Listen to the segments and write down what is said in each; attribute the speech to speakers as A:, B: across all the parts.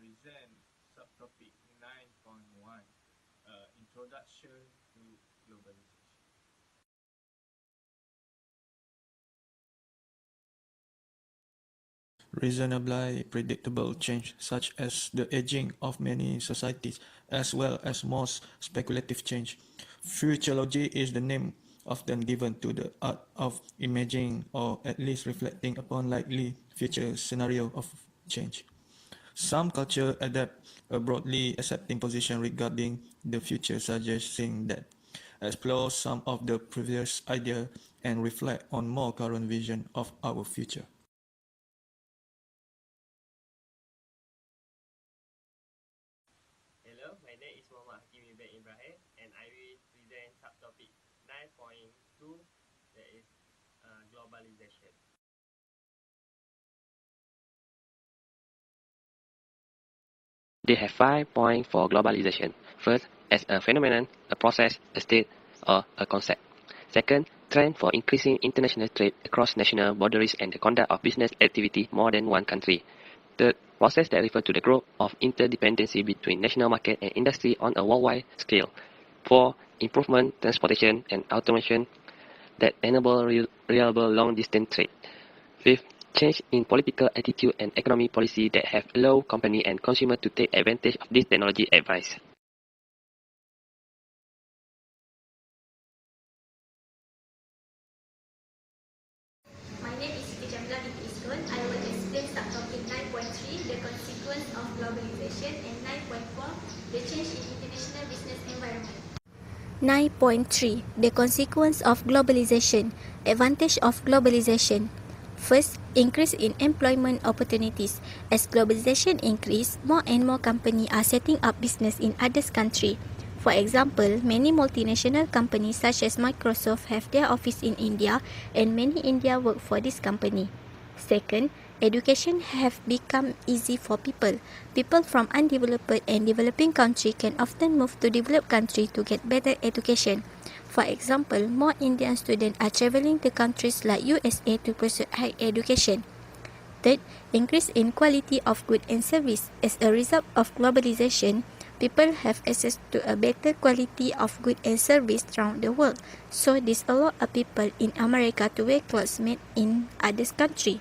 A: present subtopic 9.1, Introduction to Globalization.
B: Reasonably predictable change, such as the aging of many societies, as well as most speculative change. Futurology is the name often given to the art of imagining or at least reflecting upon likely future scenario of change. Some cultures adapt a broadly accepting position regarding the future, suggesting that explore some of the previous ideas and reflect on more current vision of our future.
C: Hello, my name is Muhammad Hakim Ibn Ibrahim and I will present subtopic 9.2, that is globalization. They have 5 points for globalization. First, as a phenomenon, a process, a state, or a concept. Second, trend for increasing international trade across national boundaries and the conduct of business activity more than one country. Third, process that refer to the growth of interdependency between national market and industry on a worldwide scale. 4, improvement, transportation, and automation that enable reliable long-distance trade. Fifth, change in political attitude and economic policy that have allowed company and consumer to take advantage of this technology advice.
D: My name is Siti Jamila binti Iskon. I will explain subtopic 9.3, the consequence of globalization, and 9.4, the change in international business environment. 9.3 The consequence of globalization. Advantage of globalization. First, increase in employment opportunities. As globalization increases, more and more companies are setting up business in other countries. For example, many multinational companies such as Microsoft have their office in India, and many India work for this company. Second, education have become easy for people. People from undeveloped and developing countries can often move to developed countries to get better education. For example, more Indian students are traveling to countries like USA to pursue higher education. Third, increase in quality of goods and service. As a result of globalization, people have access to a better quality of goods and service around the world. So this allows people in America to wear clothes made in other countries.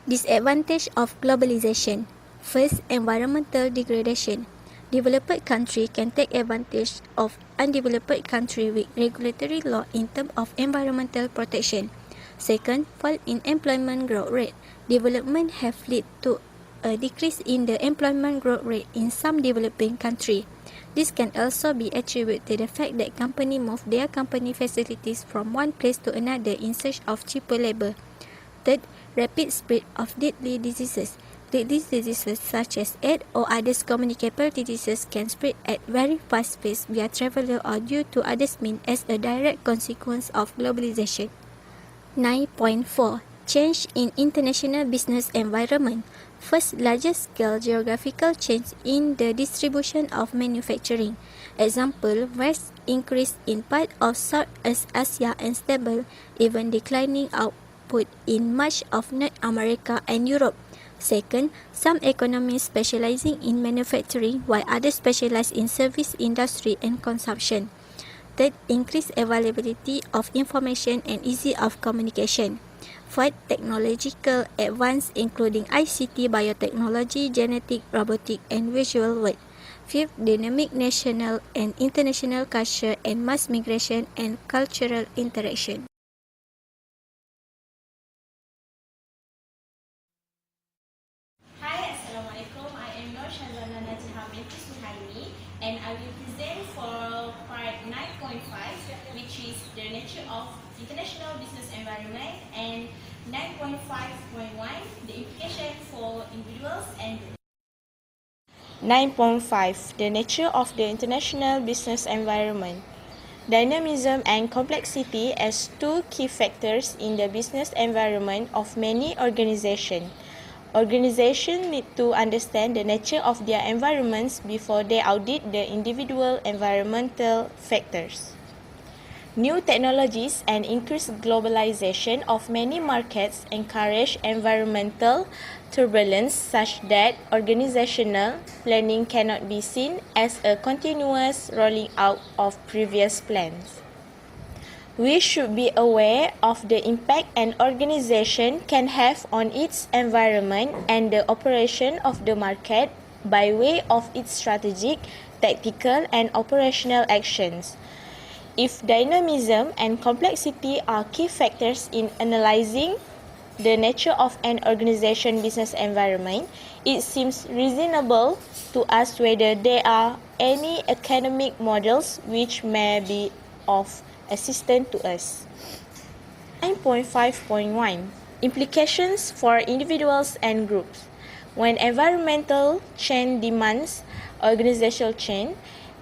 D: Disadvantage of globalization. First, environmental degradation. Developed countries can take advantage of undeveloped countries with regulatory law in terms of environmental protection. Second, fall in employment growth rate. Development have led to a decrease in the employment growth rate in some developing countries. This can also be attributed to the fact that companies move their company facilities from one place to another in search of cheaper labor. Third, rapid spread of deadly diseases. Deadly diseases such as AIDS or other communicable diseases can spread at very fast pace via travel or due to other means as a direct consequence of globalization. 9.4 Change in international business environment. First, larger scale geographical change in the distribution of manufacturing. Example, vast increase in part of Southeast Asia and stable, even declining output in much of North America and Europe. Second, some economies specializing in manufacturing while others specialize in service industry and consumption. Third, increased availability of information and ease of communication. Fourth, technological advance including ICT, biotechnology, genetic, robotic, and visual work. Fifth, dynamic national and international culture and mass migration and cultural interaction.
E: Hi, Assalamualaikum. I am Nur Shazana Najiha binti Suhaimi and I will present for part 9.5, which is the nature of international business environment, and 9.5.1, the implication for individuals and 9.5, the nature of the international business environment. Dynamism and complexity as two key factors in the business environment of many organizations. Organizations need to understand the nature of their environments before they audit the individual environmental factors. New technologies and increased globalization of many markets encourage environmental turbulence such that organizational planning cannot be seen as a continuous rolling out of previous plans. We should be aware of the impact an organization can have on its environment and the operation of the market by way of its strategic, tactical, and operational actions. If dynamism and complexity are key factors in analyzing the nature of an organization business environment, it seems reasonable to ask whether there are any economic models which may be of assistance to us. 9.5.1 Implications for individuals and groups. When environmental change demands organizational change,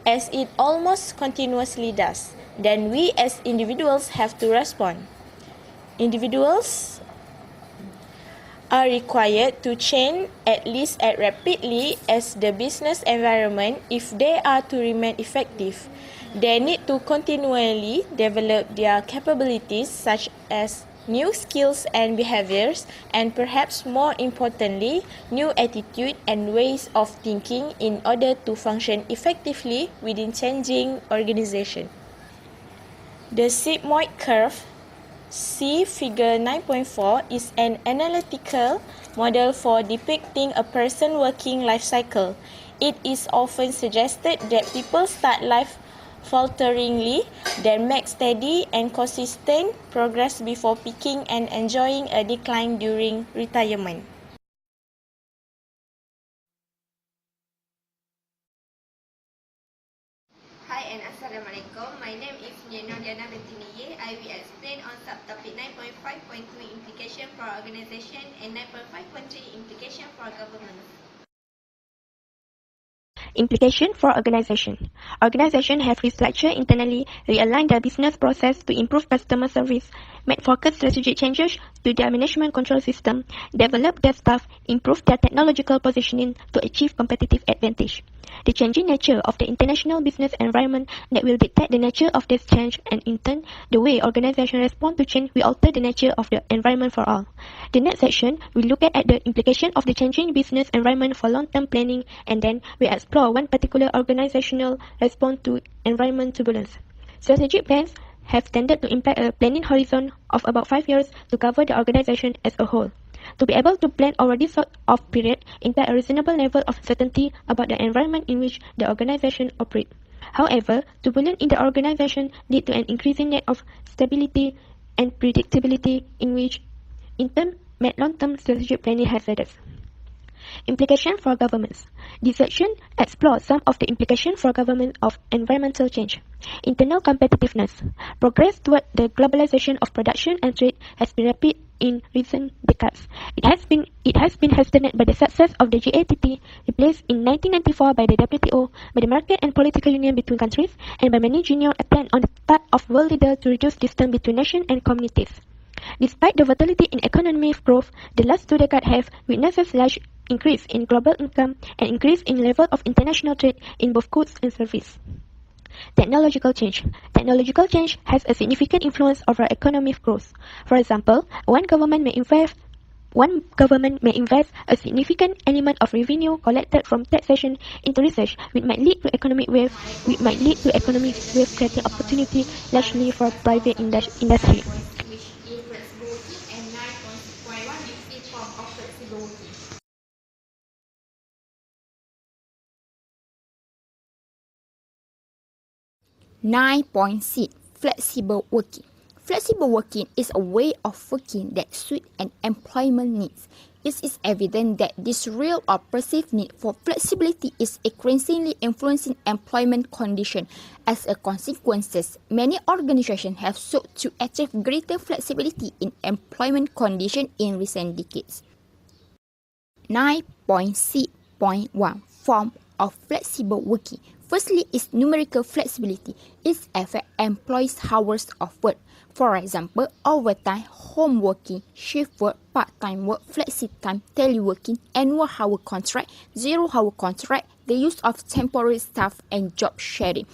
E: as it almost continuously does, then we as individuals have to respond. Individuals are required to change at least as rapidly as the business environment if they are to remain effective. They need to continually develop their capabilities such as new skills and behaviors, and perhaps more importantly, new attitude and ways of thinking in order to function effectively within changing organization. The sigmoid curve, see figure 9.4, is an analytical model for depicting a person working life cycle. It is often suggested that people start life falteringly, then make steady and consistent progress before peaking and enjoying a decline during retirement.
D: Hi and Assalamualaikum. My name is Diana Betiniye. I will explain on subtopic 9.5.2 implication for organization and 9.5.3 implication for government.
F: Implication for organization. Organization have restructured internally, realigned their business process to improve customer service, made focused strategic changes to their management control system, developed their staff, improved their technological positioning to achieve competitive advantage. The changing nature of the international business environment that will dictate the nature of this change, and in turn, the way organizations respond to change will alter the nature of the environment for all. The next section will look at the implication of the changing business environment for long-term planning, and then we explore one particular organizational response to environment turbulence. Strategic plans have tended to impact a planning horizon of about 5 years to cover the organization as a whole. To be able to plan over this sort of period implies a reasonable level of certainty about the environment in which the organization operates. However, turbulence in the organization lead to an increasing need of stability and predictability in which, in turn, made long-term strategic planning hazardous. Implication for governments. This section explores some of the implications for government of environmental change. Internal competitiveness. Progress toward the globalization of production and trade has been rapid in recent decades. It has been hastened by the success of the GATT, replaced in 1994 by the WTO, by the market and political union between countries, and by managerial attempt on the part of world leaders to reduce distance between nations and communities. Despite the volatility in economic growth, the last 2 decades have witnessed a large increase in global income and increase in level of international trade in both goods and services. Technological change. Technological change has a significant influence over economic growth. For example, one government may invest a significant element of revenue collected from taxation into research, which might lead to economic wave creating opportunity largely for private industry.
D: Which is flexibility, and 9.1 different form of flexibility.
G: 9.6 Flexible working. Flexible working is a way of working that suits an employment needs. It is evident that this real or perceived need for flexibility is increasingly influencing employment conditions. As a consequence, many organizations have sought to achieve greater flexibility in employment conditions in recent decades. 9.6.1 Form of flexible working. Firstly is numerical flexibility. It affects employees' hours of work. For example, overtime, home working, shift work, part-time work, flexi-time, teleworking, annual hour contract, zero-hour contract, the use of temporary staff, and job sharing.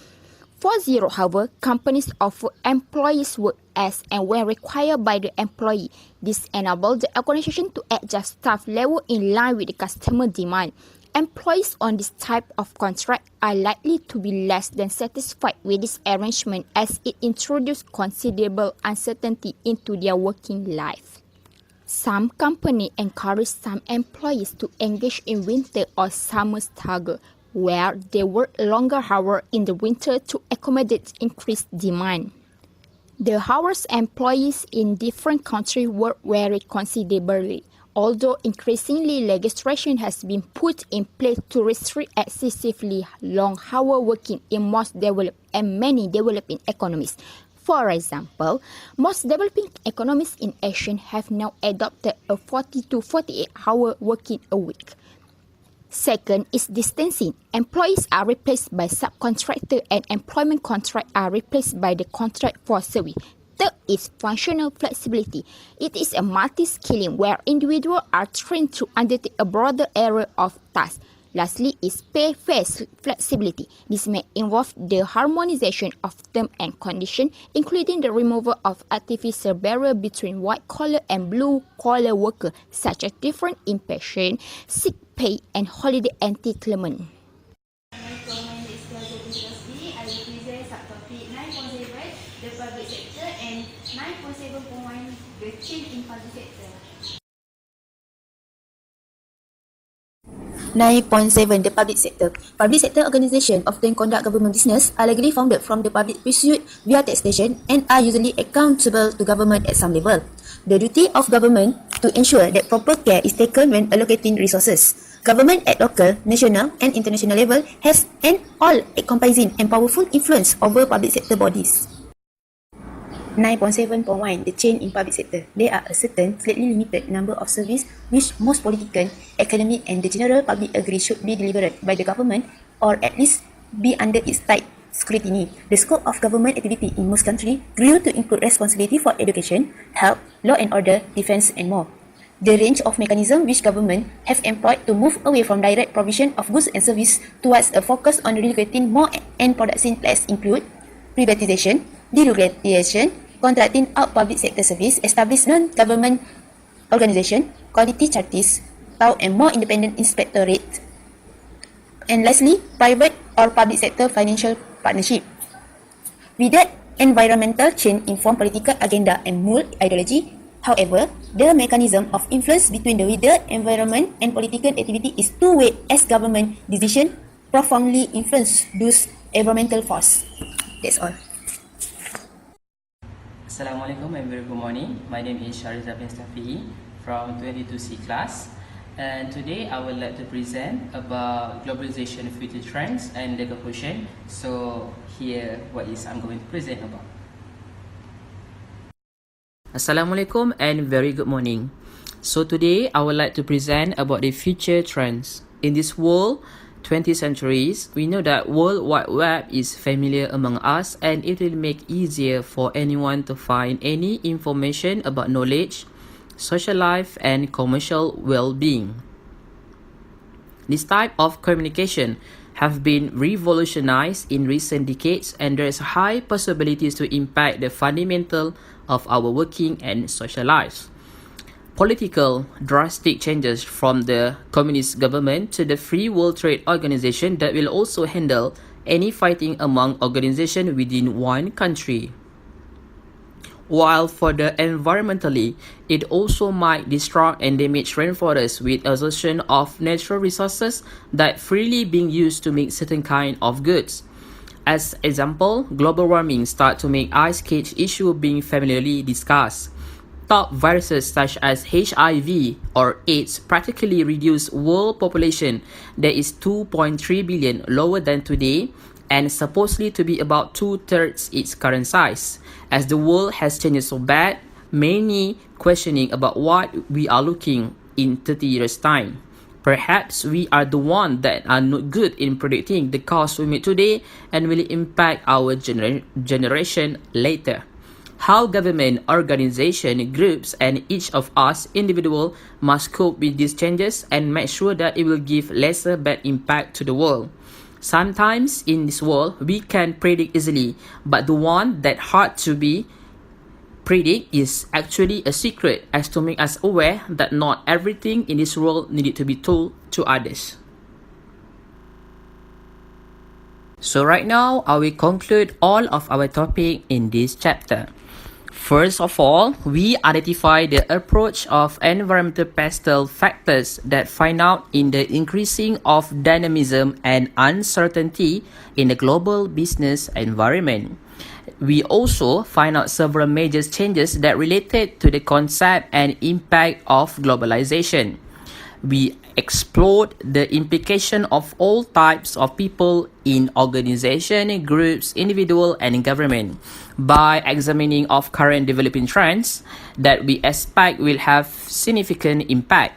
G: For zero-hour, companies offer employees work as and when required by the employee. This enables the organization to adjust staff level in line with the customer demand. Employees on this type of contract are likely to be less than satisfied with this arrangement as it introduces considerable uncertainty into their working life. Some companies encourage some employees to engage in winter or summer stagger, where they work longer hours in the winter to accommodate increased demand. The hours employees in different countries work vary considerably, although increasingly legislation has been put in place to restrict excessively long hour working in most developed and many developing economies. For example, most developing economies in Asia have now adopted a 40 to 48 hour working a week. Second is distancing. Employees are replaced by subcontractors and employment contracts are replaced by the contract for service. Third is functional flexibility. It is a multi-skilling where individuals are trained to undertake a broader area of tasks. Lastly is pay-phase flexibility. This may involve the harmonization of terms and conditions, including the removal of artificial barrier between white-collar and blue-collar workers, such as different inpatient, sick pay, and holiday entitlement.
H: Assalamualaikum, my name is Globalization. I will present subtopic 9.7, the public sector, and 9.7.1, the change in public sector.
I: 9.7 The public sector. Public sector organizations often conduct government business, are legally founded from the public pursuit via taxation, and are usually accountable to government at some level. The duty of government to ensure that proper care is taken when allocating resources. Government at local, national, and international level has an all-encompassing and powerful influence over public sector bodies. 9.7.1 The change in public sector. There are a certain, slightly limited number of services which most political, academic, and the general public agree should be delivered by the government or at least be under its tight scrutiny. The scope of government activity in most countries grew to include responsibility for education, health, law and order, defense, and more. The range of mechanisms which government have employed to move away from direct provision of goods and services towards a focus on regulating more end products include privatization, deregulation, contracting out public sector service, establish non-government organisation, quality charities, and more independent inspectorate, and lastly, private or public sector financial partnership. With that, environmental change inform political agenda and mold ideology. However, the mechanism of influence between the wider environment and political activity is two-way as government decision profoundly influence those environmental force. That's all.
J: Assalamualaikum and very good morning. My name is Shariza bin Stafihi from 22C class, and today I would like to present about globalization future trends and legal question. So here what is I'm going to present about. Assalamualaikum and very good morning. So today I would like to present about the future trends. In this world 20th centuries, we know that World Wide Web is familiar among us and it will make easier for anyone to find any information about knowledge, social life, and commercial well-being. This type of communication have been revolutionized in recent decades, and there is high possibilities to impact the fundamental of our working and social lives. Political drastic changes from the communist government to the Free World Trade Organization that will also handle any fighting among organizations within one country. While for the environmentally, it also might destroy and damage rainforests with exhaustion of natural resources that freely being used to make certain kind of goods. As example, global warming start to make ice age issue being familiarly discussed. Top viruses such as HIV or AIDS practically reduce world population that is 2.3 billion lower than today and supposedly to be about 2/3 its current size. As the world has changed so bad, many questioning about what we are looking in 30 years time. Perhaps we are the ones that are not good in predicting the cost we make today and will impact our generation later. How government, organization, groups, and each of us individual must cope with these changes and make sure that it will give lesser bad impact to the world. Sometimes in this world, we can predict easily, but the one that hard to be predict is actually a secret, as to make us aware that not everything in this world needed to be told to others. So right now, I will conclude all of our topic in this chapter. First of all, we identify the approach of environmental pestle factors that find out in the increasing of dynamism and uncertainty in the global business environment. We also find out several major changes that related to the concept and impact of globalization. We explored the implication of all types of people in organization, groups, individual, and government by examining of current developing trends that we expect will have significant impact.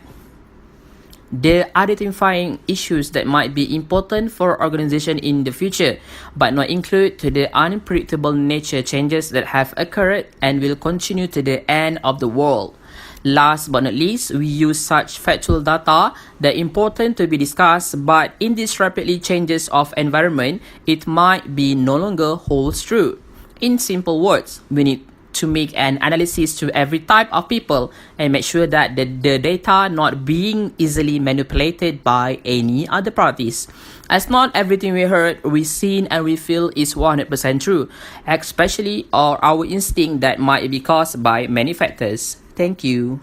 J: The identifying issues that might be important for organization in the future, but not include to the unpredictable nature changes that have occurred and will continue to the end of the world. Last but not least, we use such factual data that important to be discussed, but in this rapidly changes of environment, it might be no longer holds true. In simple words, we need to make an analysis to every type of people and make sure that the data not being easily manipulated by any other parties. As not everything we heard, we seen and we feel is 100% true, especially our instinct that might be caused by many factors. Thank you.